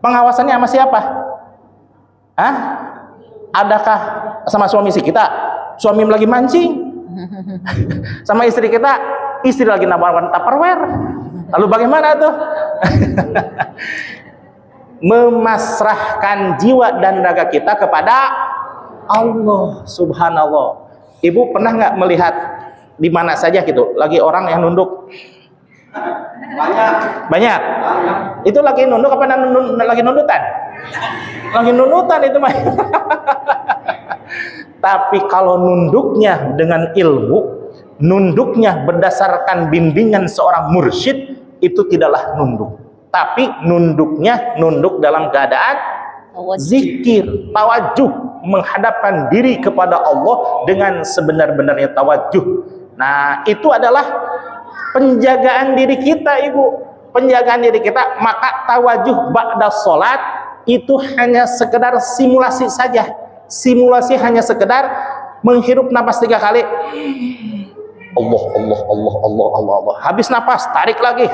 Pengawasannya sama siapa? Adakah sama suami kita? Suami lagi mancing? Sama istri kita? Istri lagi nawarin Tupperware? Lalu bagaimana tuh? Memasrahkan jiwa dan raga kita kepada Allah subhanallah. Ibu pernah nggak melihat di mana saja gitu lagi orang yang nunduk? Banyak. Itu lagi nunduk apa lagi nundutan? Lagi nundutan itu mah. Tapi kalau nunduknya dengan ilmu, nunduknya berdasarkan bimbingan seorang mursyid, itu tidaklah nunduk. Tapi nunduknya nunduk dalam keadaan zikir, tawajuh, menghadapkan diri kepada Allah dengan sebenar-benarnya tawajuh. Nah, itu adalah penjagaan diri kita, Ibu. Penjagaan diri kita. Maka tawajuh ba'da sholat itu hanya sekedar simulasi saja. Simulasi hanya sekedar menghirup napas 3 kali. Allah. Habis napas, tarik lagi.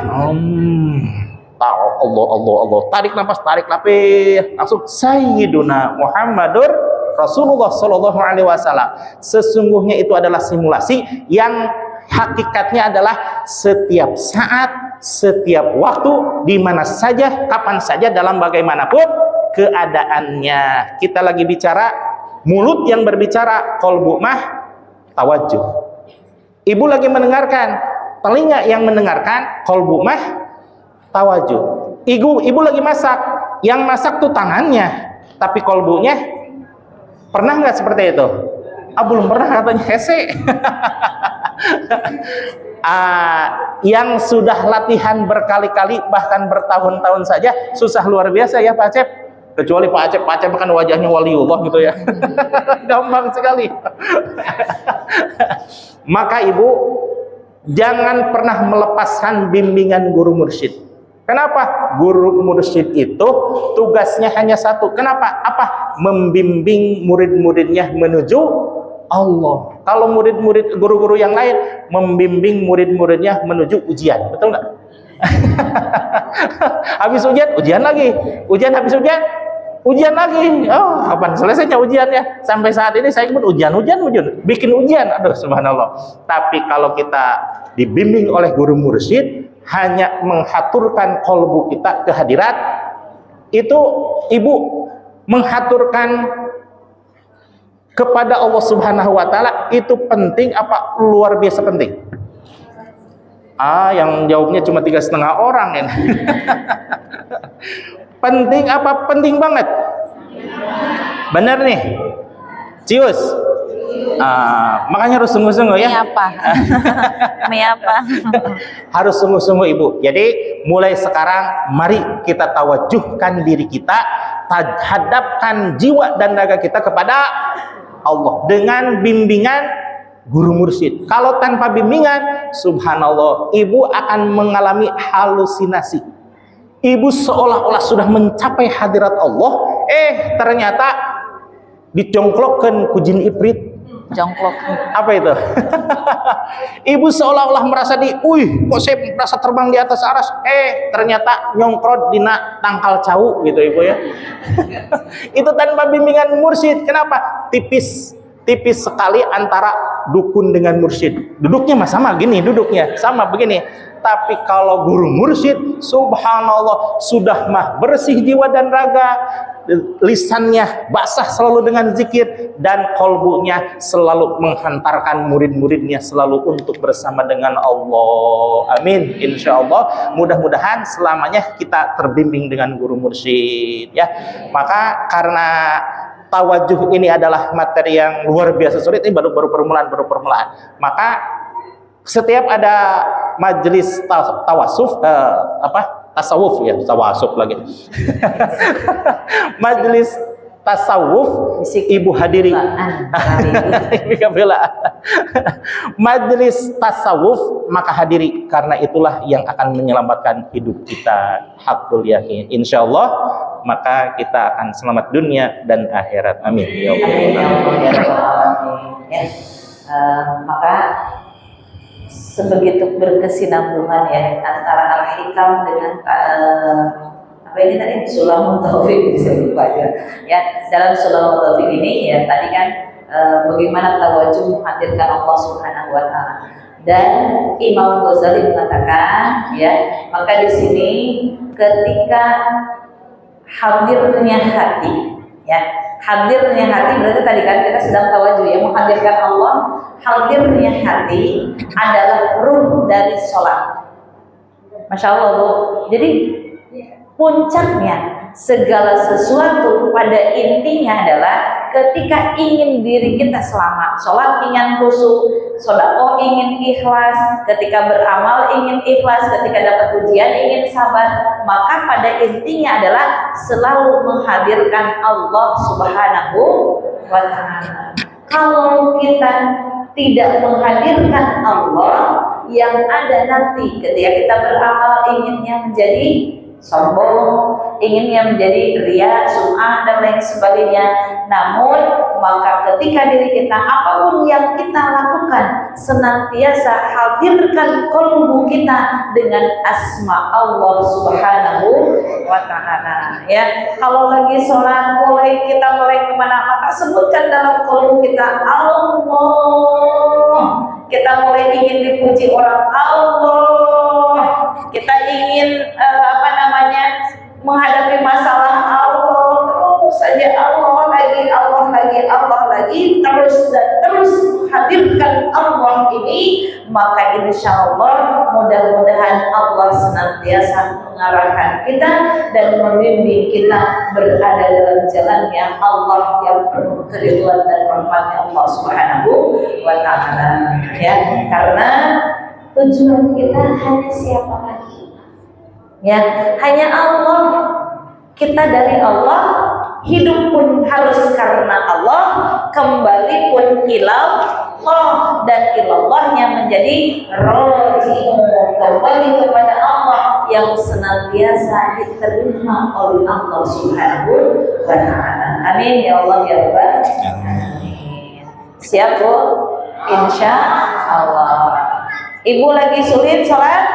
Allah Allah Allah, tarik nafas, tarik nafas, langsung Sayyiduna Muhammadur Rasulullah Shallallahu Alaihi Wasallam. Sesungguhnya itu adalah simulasi yang hakikatnya adalah setiap saat, setiap waktu, di mana saja, kapan saja, dalam bagaimanapun keadaannya. Kita lagi bicara, mulut yang berbicara, qalbu mah tawajuh. Ibu lagi mendengarkan, telinga yang mendengarkan, qalbu mah tawajuh. Ibu lagi masak, yang masak tuh tangannya, tapi qalbunya pernah nggak seperti itu? Belum pernah katanya, hese. Yang sudah latihan berkali-kali bahkan bertahun-tahun saja susah luar biasa ya Pak Acep. Kecuali Pak Acep kan wajahnya waliullah gitu ya. Gampang sekali. Maka ibu jangan pernah melepaskan bimbingan guru mursyid. Kenapa? Guru mursyid itu tugasnya hanya satu. Kenapa? Apa? Membimbing murid-muridnya menuju Allah. Kalau murid-murid guru-guru yang lain membimbing murid-muridnya menuju ujian, betul nggak? Habis ujian lagi. Ujian habis ujian lagi. Oh, kapan selesainya ujiannya? Sampai saat ini saya pun ujian, bikin ujian. Aduh, subhanallah. Tapi kalau kita dibimbing oleh guru mursyid, hanya menghaturkan kolbu kita ke hadirat, itu ibu menghaturkan kepada Allah Subhanahu wa Ta'ala, itu penting apa luar biasa penting? Yang jawabnya cuma 3,5 orang ini. Penting apa? Penting banget. Benar nih, Cius. Makanya harus sungguh-sungguh ya. Harus sungguh-sungguh ibu. Jadi mulai sekarang mari kita tawajuhkan diri kita, hadapkan jiwa dan raga kita kepada Allah dengan bimbingan guru mursyid. Kalau tanpa bimbingan, subhanallah, ibu akan mengalami halusinasi. Ibu seolah-olah sudah mencapai hadirat Allah, ternyata dicongklokkan ku jin ifrit. Jongklok. Apa itu? Ibu seolah-olah merasa kok saya merasa terbang di atas aras, ternyata nyongkrot dina tangkal cau gitu ibu ya. Itu tanpa bimbingan mursyid. Kenapa? Tipis sekali antara dukun dengan mursyid. Duduknya sama gini, sama begini. Tapi kalau guru mursyid, subhanallah, sudah bersih jiwa dan raga, lisannya basah selalu dengan zikir, dan kolbunya selalu menghantarkan murid-muridnya selalu untuk bersama dengan Allah. Amin. Insya Allah, mudah-mudahan selamanya kita terbimbing dengan guru mursyid ya. Maka karena tawajuh ini adalah materi yang luar biasa sulit, ini baru permulaan. Maka setiap ada majelis tasawuf lagi. Majelis tasawuf ibu hadiri. Majelis tasawuf maka hadiri, karena itulah yang akan menyelamatkan hidup kita. Hakul yakin. Insyaallah maka kita akan selamat dunia dan akhirat. Amin. Ya Allah. Maka sebegitu berkesinambungan ya antara al-hikam dengan apa ini tadi Sulamul Taufik, bisa lupa ya. Dalam Sulamul Taufik ini ya tadi kan bagaimana tawajuh menghadirkan Allah Subhanahu wa Ta'ala. Dan Imam Ghazali mengatakan ya, maka di sini ketika hadirnya hati ya, hadirnya hati berarti tadi kan kita sedang tawajuh ya, menghadirkan Allah. Hadirnya hati adalah ruh dari sholat. Masya Allah Bu. Jadi puncaknya segala sesuatu pada intinya adalah ketika ingin diri kita selamat, sholat ingin khusyuk, sedekah ingin ikhlas, ketika beramal ingin ikhlas, ketika dapat ujian ingin sabar, maka pada intinya adalah selalu menghadirkan Allah Subhanahu wa Ta'ala. Kalau kita tidak menghadirkan Allah, yang ada nanti ketika kita beramal inginnya menjadi sombong, inginnya menjadi ria, sum'ah dan lain sebagainya. Namun maka ketika diri kita apapun yang kita lakukan senantiasa hadirkan qalbu kita dengan asma Allah Subhanahu wa taala. Ya, kalau lagi sholat kita mulai kemana maka sebutkan dalam qalbu kita Allah. Kita mulai ingin dipuji orang Allah. Kita ingin menghadapi masalah Allah, terus saja Allah lagi terus dan terus hadirkan Allah ini, maka insya Allah mudah-mudahan Allah senantiasa mengarahkan kita dan membimbing kita berada dalam jalannya Allah yang penuh keridhaan dan rahmatnya Allah Subhanahu wa taala. Ya, karena tujuan kita hanya siapa lagi? Ya, hanya Allah. Kita dari Allah, hidup pun harus karena Allah, kembali pun ilallah, dan ilallahnya menjadi roji'un, kembali kepada Allah yang senantiasa diterima oleh Allah Subhanahu wa taala. Amin ya Allah ya Rabbal alamin. Siap Bu? Insya Allah. Ibu lagi sulit sholat?